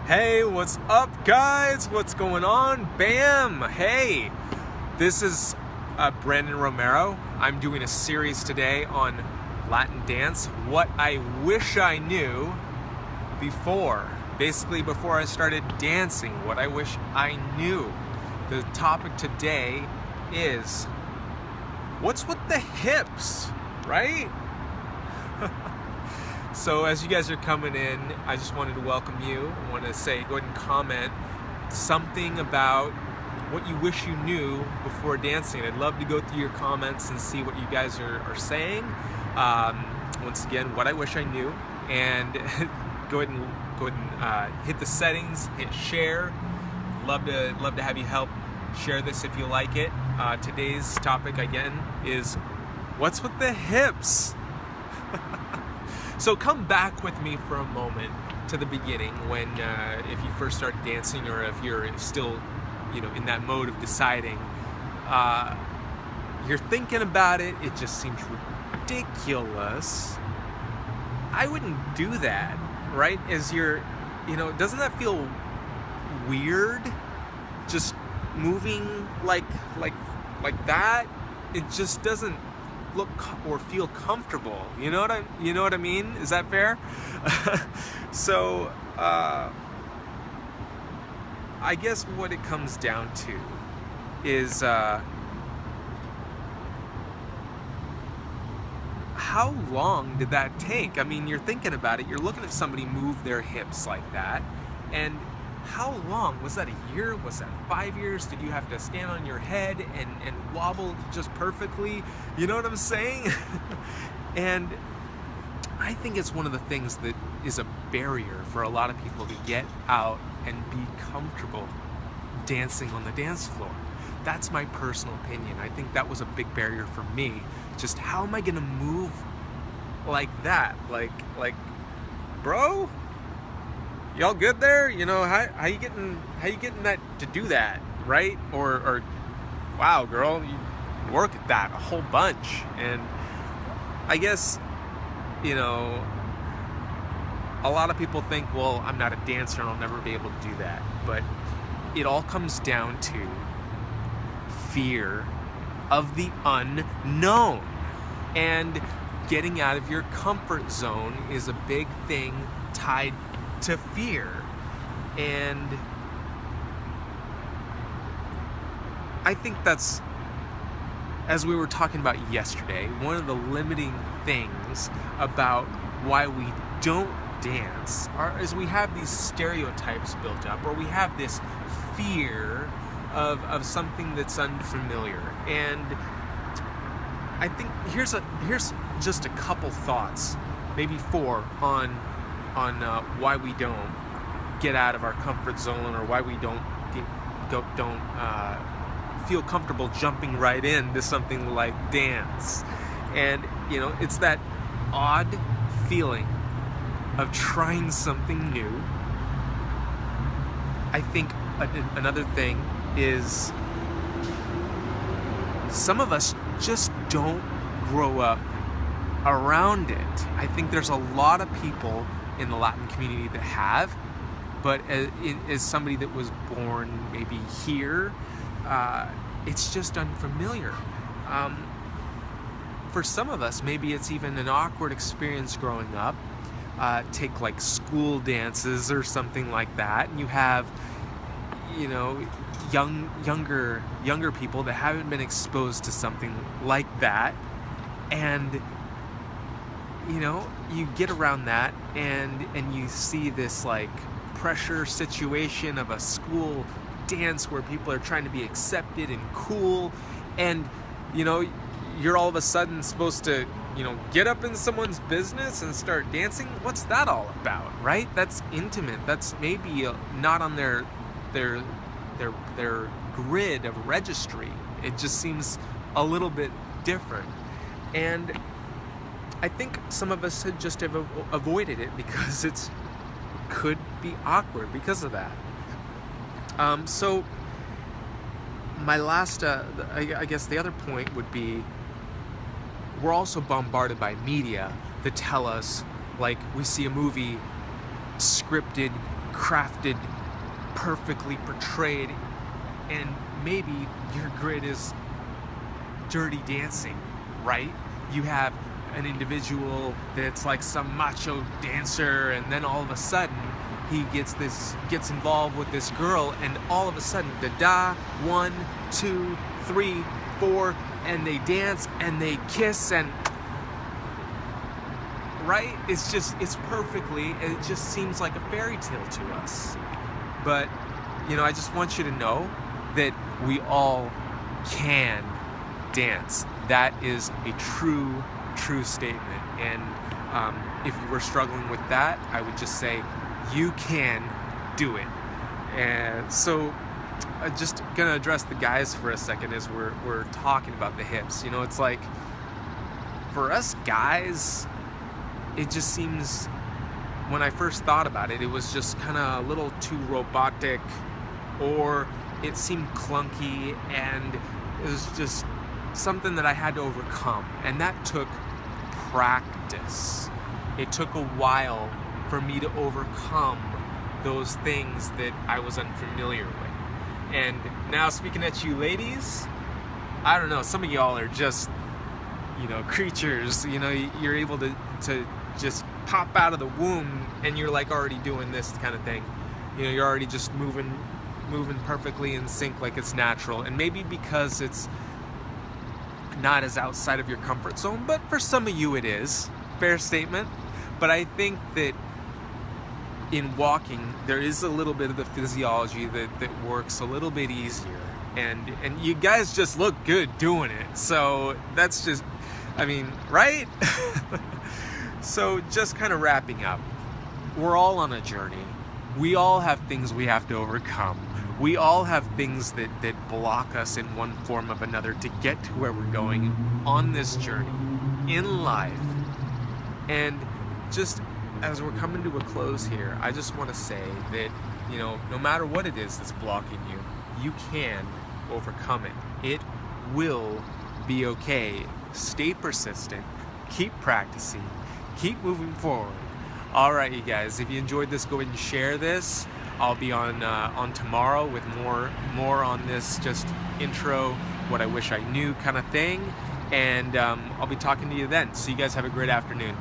Hey, what's up, guys? What's going on? Bam! Hey, this is Brandon Romero. I'm doing a series today on Latin dance, what I wish I knew before. Basically, before I started dancing, what I wish I knew. The topic today is, what's with the hips, right? So as you guys are coming in, I just wanted to welcome you. I want to say, go ahead and comment something about what you wish you knew before dancing. I'd love to go through your comments and see what you guys are saying. Once again, what I wish I knew, and go ahead and hit the settings, hit share. Love to have you help share this if you like it. Today's topic again is, what's with the hips? So come back with me for a moment to the beginning when, if you first start dancing, or if you're still, in that mode of deciding, you're thinking about it, it just seems ridiculous. I wouldn't do that, right? As you're, doesn't that feel weird? Just moving like that? It just doesn't look or feel comfortable. You know what I mean? Is that fair? So I guess what it comes down to is how long did that take? I mean, you're thinking about it, you're looking at somebody move their hips like that, and how long? Was that a year? Was that 5 years? Did you have to stand on your head and wobble just perfectly? You know what I'm saying? And I think it's one of the things that is a barrier for a lot of people to get out and be comfortable dancing on the dance floor. That's my personal opinion. I think that was a big barrier for me. Just how am I gonna move like that? Like, bro? Y'all good there? How you getting that to do that, right? Or wow, girl, you work at that a whole bunch. And I guess, a lot of people think, well, I'm not a dancer and I'll never be able to do that. But it all comes down to fear of the unknown. And getting out of your comfort zone is a big thing tied to fear. And I think that's, as we were talking about yesterday, one of the limiting things about why we don't dance is we have these stereotypes built up, or we have this fear of something that's unfamiliar. And I think here's just a couple thoughts, maybe four, on why we don't get out of our comfort zone, or why we don't feel comfortable jumping right into something like dance. And it's that odd feeling of trying something new. I think another thing is, some of us just don't grow up around it. I think there's a lot of people in the Latin community that have, but as somebody that was born maybe here, it's just unfamiliar. For some of us, maybe it's even an awkward experience growing up. Take like school dances or something like that, and you have, younger people that haven't been exposed to something like that, and you get around that and you see this like pressure situation of a school dance where people are trying to be accepted and cool, and you're all of a sudden supposed to get up in someone's business and start dancing. What's that all about, right? That's intimate. That's maybe not on their grid of registry. It just seems a little bit different. And I think some of us had just have avoided it because it could be awkward because of that. So my last, I guess the other point would be, we're also bombarded by media that tell us, like, we see a movie scripted, crafted, perfectly portrayed, and maybe your grid is Dirty Dancing, right? You have an individual that's like some macho dancer, and then all of a sudden he gets involved with this girl, and all of a sudden, da-da, 1, 2, 3, 4, and they dance and they kiss, and right? It's perfectly, it just seems like a fairy tale to us. But, I just want you to know that we all can dance. That is a true statement. And if you were struggling with that, I would just say you can do it. And so I'm just gonna address the guys for a second as we're talking about the hips. It's like, for us guys, it just seems, when I first thought about it, it was just kind of a little too robotic, or it seemed clunky, and it was just something that I had to overcome, and that took practice. It took a while for me to overcome those things that I was unfamiliar with. And now, speaking at you ladies, I don't know, some of y'all are just, creatures. You're able to just pop out of the womb, and you're like already doing this kind of thing. You're already just moving perfectly in sync, like it's natural. And maybe because it's not as outside of your comfort zone, but for some of you it is. Fair statement. But I think that in walking, there is a little bit of the physiology that works a little bit easier. And you guys just look good doing it. So that's just, right? So just kind of wrapping up, we're all on a journey. We all have things we have to overcome. We all have things that block us in one form of another to get to where we're going on this journey in life. And just as we're coming to a close here, I just want to say that, no matter what it is that's blocking you, you can overcome it. It will be okay. Stay persistent. Keep practicing. Keep moving forward. All right, you guys, if you enjoyed this, go ahead and share this. I'll be on tomorrow with more on this just intro, what I wish I knew kind of thing. And I'll be talking to you then. So you guys have a great afternoon.